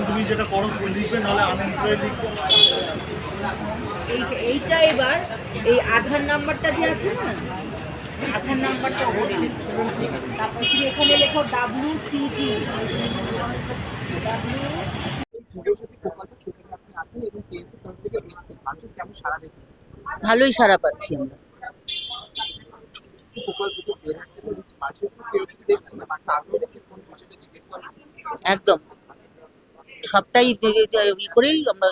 তুমি যেটা করো লিখবে, নাহলে আনএমপ্লয়েড লিখবে। এইটা এবার এই আধার নাম্বারটা যে আছে না, আধার নাম্বারটা বলে দিচ্ছি। তারপর তুমি এখানে লেখো WCT। ভালোই সাড়া পাচ্ছি আমরা। একদম সবটাই করেই আমরা,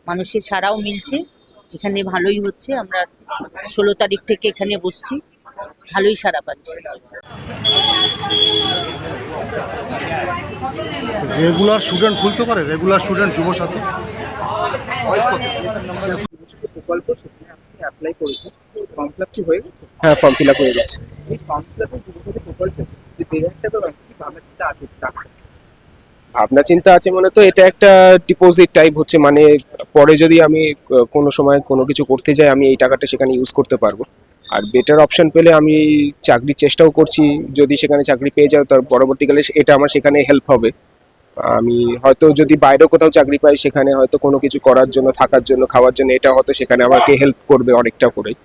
মানুষের সাড়াও মিলছে, এখানে ভালোই হচ্ছে। আমরা 16 তারিখ থেকে এখানে বসছি, ভালোই সাড়া পাচ্ছি। রেগুলার স্টুডেন্ট খুলতে পারে, রেগুলার স্টুডেন্ট যুবসাথী হ্যাঁ, ফর্ম ফিল আপ হয়ে গেছে। ভাবনা চিন্তা আছে মানে তো এটা একটা ডিপোজিট টাইপ হচ্ছে, মানে পরে যদি আমি কোনো সময় কোনো কিছু করতে যাই আমি এই টাকাটা সেখানে ইউজ করতে পারবো। আর বেটার অপশন পেলে আমি চাকরির চেষ্টাও করছি, যদি সেখানে চাকরি পেয়ে যাও তার পরবর্তীকালে এটা আমার সেখানে হেল্প হবে। আমি হয়তো যদি বাইরেও কোথাও চাকরি পাই সেখানে হয়তো কোনো কিছু করার জন্য, থাকার জন্য, খাওয়ার জন্য এটা হয়তো সেখানে আমাকে হেল্প করবে অনেকটা করেই।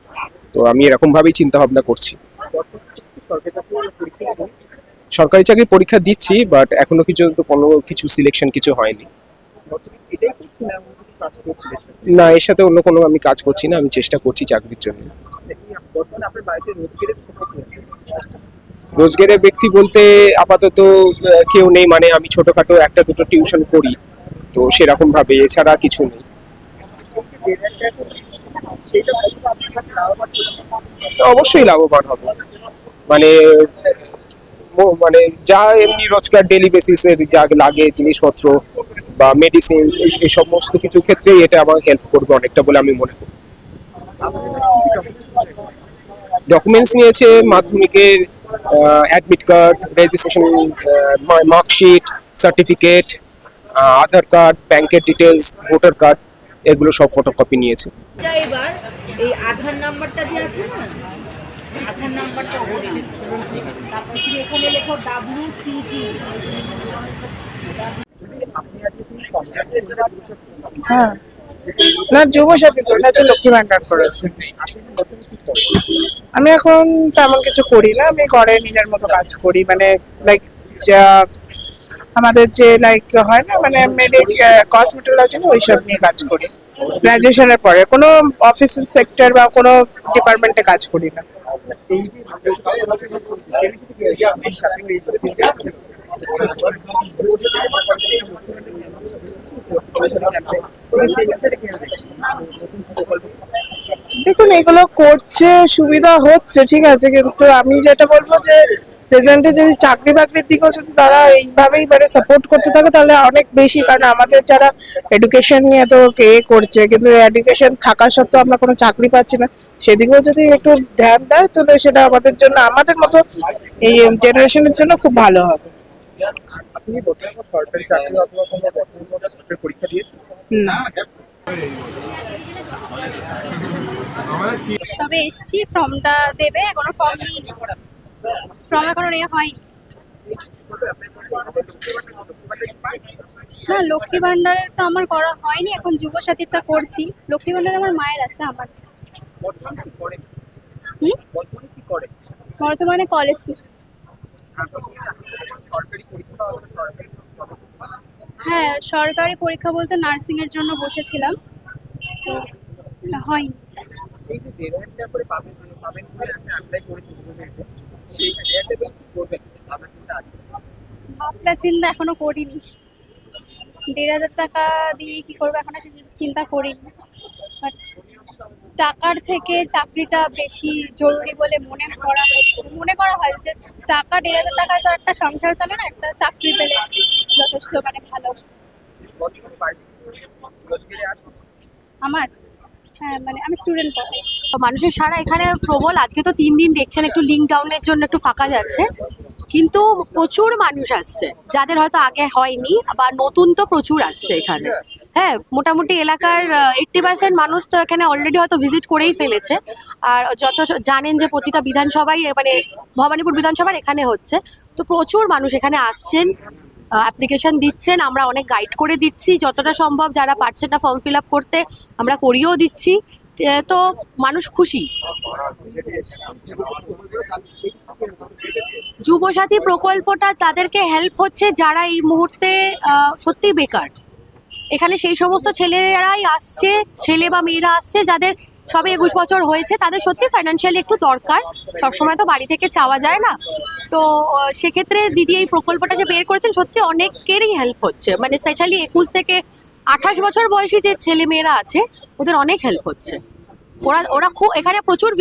তো আমি এরকমভাবেই চিন্তা ভাবনা করছি। সরকারি চাকরির পরীক্ষা দিচ্ছি, বাট এখনো পর্যন্ত কোনো কিছু সিলেকশন কিছু হয়নি। না, এর সাথে অন্য কোনো আমি কাজ করছি না, আমি চেষ্টা করছি চাকরির জন্য। রোজগারের ব্যক্তি বলতে আপাতত কেউ নেই, মানে আমি ছোটখাটো একটা দুটো টিউশন করি, তো সেরকম ভাবে, এছাড়া কিছু নেই। অবশ্যই লাভবান হবে, মানে মানে যা এমনি রোজকার ডেলি বেসিসের যা লাগে জিনিসপত্র বা মেডিসিনস, এই সমস্ত কিছু ক্ষেত্রেই এটা আমার হেল্প করবে অনেকটা বলে আমি মনে করি। ডকুমেন্টস নিয়েছে মাধ্যমিকের admit card, registration marksheet, certificate, Aadhaar card, ব্যাংকের ডিটেলস, ভোটার কার্ড, এগুলো সব ফটোকপি নিয়েছে। এবার এই আধার নাম্বারটা যে আছে না, আধার নাম্বারটা বলে দিচ্ছি। তারপর তুমি এখানে লেখো WCT। হ্যাঁ, না যুবসাথী তো এটা হচ্ছে লক্ষ্মী ভান্ডার করেছে। আমি এখন তেমন কিছু করি না, আমি ঘরে নিজের মতো কাজ করি, মানে লাইক যা আমাদের যে লাইক হয় না, মানে কসমেটোলজি ওইসব নিয়ে কাজ করি। গ্রাজুয়েশনের পরে কোনো অফিস সেক্টর বা কোনো ডিপার্টমেন্টে কাজ করি না। দেখুন, এগুলো করছে, সুবিধা হচ্ছে, ঠিক আছে, কিন্তু আমি যেটা বলবো যে প্রেজেন্টে যদি চাকরি বাকরির দিকেও যদি তারা এইভাবেই মানে সাপোর্ট করতে থাকে তাহলে অনেক বেশি, কারণ আমাদের যারা এডুকেশন নিয়ে তো কে করছে, কিন্তু এডুকেশন থাকা সত্ত্বেও আমরা কোনো চাকরি পাচ্ছি না, সেদিকেও যদি একটু ধ্যান দেয় তাহলে সেটা আমাদের জন্য, আমাদের মতো এই জেনারেশনের জন্য খুব ভালো হবে। না, সবে এসছি, ফর্মটা দেবে, এখনো ফর্ম নিইনি, ফর্ম এখনো নেওয়া হয়নি। না, লক্ষ্মী ভান্ডারের তো আমার করা হয়নি, এখন যুবসাথীটা করছি। লক্ষ্মী ভান্ডার আমার মায়ের আছে, আমার বর্তমানে কলেজ স্টুডেন্ট। হ্যাঁ, সরকারি পরীক্ষা বলতে নার্সিং এর জন্য বসেছিলাম, তো হয়নি। ভাবনা চিন্তা এখনো করিনি, 1,500 টাকা দিয়ে কি করবো এখনো সে চিন্তা করিনি। বাট টাকার থেকে চাকরিটা বেশি জরুরি বলে মনে করা হয় যে টাকা 1,500 টাকায় তো একটা সংসার চলে না, একটা চাকরি পেলে যথেষ্ট মানে ভালো। আমার হ্যাঁ, মানে আমি স্টুডেন্ট পড়াই। মানুষের সারা এখানে প্রবল। আজকে তো 3 দিন দেখছেন একটু লিঙ্ক ডাউনের জন্য একটু ফাঁকা যাচ্ছে, কিন্তু প্রচুর মানুষ আসছে, যাদের হয়তো আগে হয়নি, বা নতুন তো প্রচুর আসছে এখানে। হ্যাঁ, মোটামুটি এলাকার 80% মানুষ তো এখানে অলরেডি হয়তো ভিজিট করেই ফেলেছে। আর যত জানেন যে প্রতিটা বিধানসভায় মানে ভবানীপুর বিধানসভার এখানে হচ্ছে, তো প্রচুর মানুষ এখানে আসছেন, অ্যাপ্লিকেশন দিচ্ছেন, আমরা অনেক গাইড করে দিচ্ছি যতটা সম্ভব, যারা পারছেন না ফর্ম ফিল আপ করতে আমরা করিয়েও দিচ্ছি। তো মানুষ খুশি। যুবসাথী প্রকল্পটা তাদেরকে হেল্প হচ্ছে যারা এই মুহূর্তে সত্যি বেকার। এখানে সেই সমস্ত ছেলেরাই আসছে, ছেলে বা মেয়েরা আসছে যাদের সবে 21 বছর হয়েছে, তাদের সত্যি ফাইন্যান্সিয়ালি একটু দরকার, সবসময় তো বাড়ি থেকে চাওয়া যায় না। তো সেক্ষেত্রে দিদি এই প্রকল্পটা যে বের করেছেন সত্যি অনেকেরই হেল্প হচ্ছে, মানে স্পেশালি 21 থেকে 28 বছর বয়সী যে ছেলে মেয়েরা আছে ওদের অনেক হেল্প হচ্ছে। ওরা খুব এখানে প্রচুর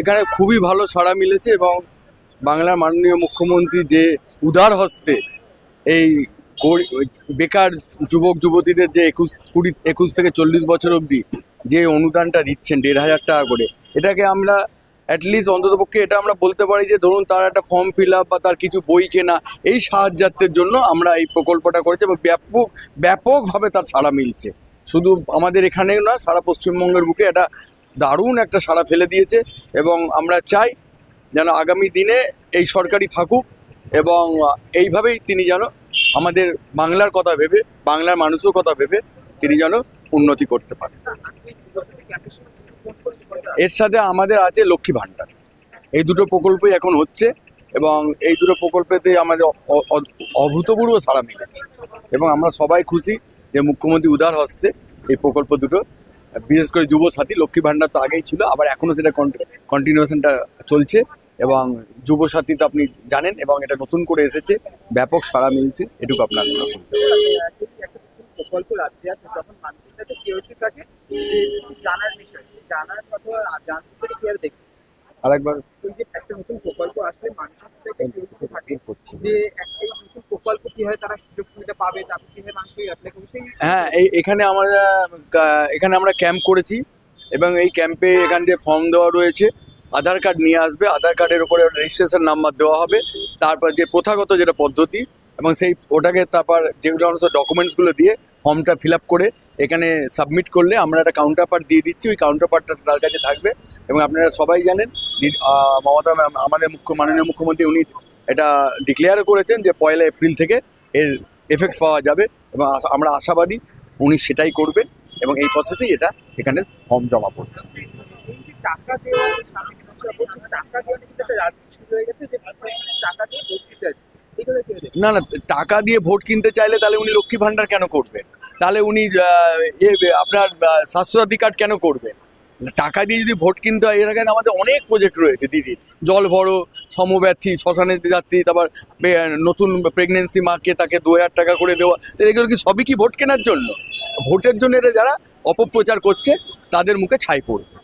এখানে খুবই ভালো সাড়া মিলেছে এবং বাংলার মাননীয় মুখ্যমন্ত্রী যে উদার হস্তে এই বেকার যুবক যুবতীদের যে 21 থেকে 40 বছর অবধি যে অনুদানটা দিচ্ছেন 1,500 টাকা করে, এটাকে আমরা অ্যাটলিস্ট অন্ততপক্ষে এটা আমরা বলতে পারি যে ধরুন তার একটা ফর্ম ফিল আপ বা তার কিছু বই কেনা, এই সাহায্যার্থের জন্য আমরা এই প্রকল্পটা করেছি এবং ব্যাপকভাবে তার সাড়া মিলছে। শুধু আমাদের এখানেও না, সারা পশ্চিমবঙ্গের বুকে এটা দারুণ একটা সাড়া ফেলে দিয়েছে এবং আমরা চাই যেন আগামী দিনে এই সরকারই থাকুক এবং এইভাবেই তিনি যেন আমাদের বাংলার কথা ভেবে, বাংলার মানুষের কথা ভেবে তিনি যেন উন্নতি করতে পারে। এর সাথে আমাদের আছে লক্ষ্মী ভাণ্ডার, এই দুটো প্রকল্পই এখন হচ্ছে এবং এই দুটো প্রকল্পেতে আমাদের অভূতপূর্ব সাড়া মিলেছে এবং আমরা সবাই খুশি যে মুখ্যমন্ত্রী উদার হস্তে এই প্রকল্প দুটো, বিশেষ করে যুব সাথী, লক্ষ্মী ভাণ্ডার তো আগেই ছিল, আবার এখনও সেটা কন্টিনিউশনটা চলছে এবং যুব সাথী তো আপনি জানেন এবং এটা নতুন করে এসেছে, ব্যাপক সাড়া মিলছে, এটুকু আপনার বলতে প্রকল্প রাজ্যে আসে তখন মানুষের কাছে কেউসি থাকে যে জানার বিষয়, জানার কথা জানতে কি আর দেখছি আরেকবার ওই যে একটা নতুন প্রকল্প আসলে মানুষের কাছে কেউসি থাকে যে এই নতুন প্রকল্প কি হয়, তারা সুযোগ সুবিধা পাবে, তারপর কিভাবে মানুষ অ্যাপ্লাই করবে। হ্যাঁ, এখানে আমরা ক্যাম্প করেছি এবং এই ক্যাম্পে এখান দিয়ে ফর্ম দেওয়া রয়েছে, আধার কার্ড নিয়ে আসবে, আধার কার্ডের উপরে রেজিস্ট্রেশন নাম্বার দেওয়া হবে, তারপর যে প্রথাগত যেটা পদ্ধতি এবং সেই ওটাকে তারপর যেগুলো সমস্ত ডকুমেন্টসগুলো দিয়ে ফর্মটা ফিল আপ করে এখানে সাবমিট করলে আমরা একটা কাউন্টার পার্ট দিয়ে দিচ্ছি, ওই কাউন্টার পার্টটা তার কাছে থাকবে এবং আপনারা সবাই জানেন মমতা ম্যাম আমাদের মাননীয় মুখ্যমন্ত্রী উনি এটা ডিক্লেয়ার করেছেন যে 1 এপ্রিল থেকে এর এফেক্ট পাওয়া যাবে এবং আমরা আশাবাদী উনি সেটাই করবেন এবং এই প্রসেসেই এটা এখানে ফর্ম জমা পড়ছে। টাকা দেওয়া সামনে টাকা দেওয়া কিন্তু একটা রাজনীতি শুরু হয়ে গেছে যে টাকা দিয়ে ভোট দিতে আছে। না না, টাকা দিয়ে ভোট কিনতে চাইলে তাহলে উনি লক্ষ্মী ভাণ্ডার কেন করবেন, তাহলে উনি আপনার স্বাস্থ্যসাথী কার্ড কেন করবেন? টাকা দিয়ে যদি ভোট কিনতে হয়, এর আগে আমাদের অনেক প্রজেক্ট রয়েছে দিদির, জল ভরো, সমব্যথী, শ্মশানে যাত্রী, তারপর নতুন প্রেগনেন্সি মাকে তাকে 2,000 টাকা করে দেওয়া, তো এগুলো কি সবই কি ভোট কেনার জন্য? ভোটের জন্য এরা যারা অপপ্রচার করছে তাদের মুখে ছাই পড়বে।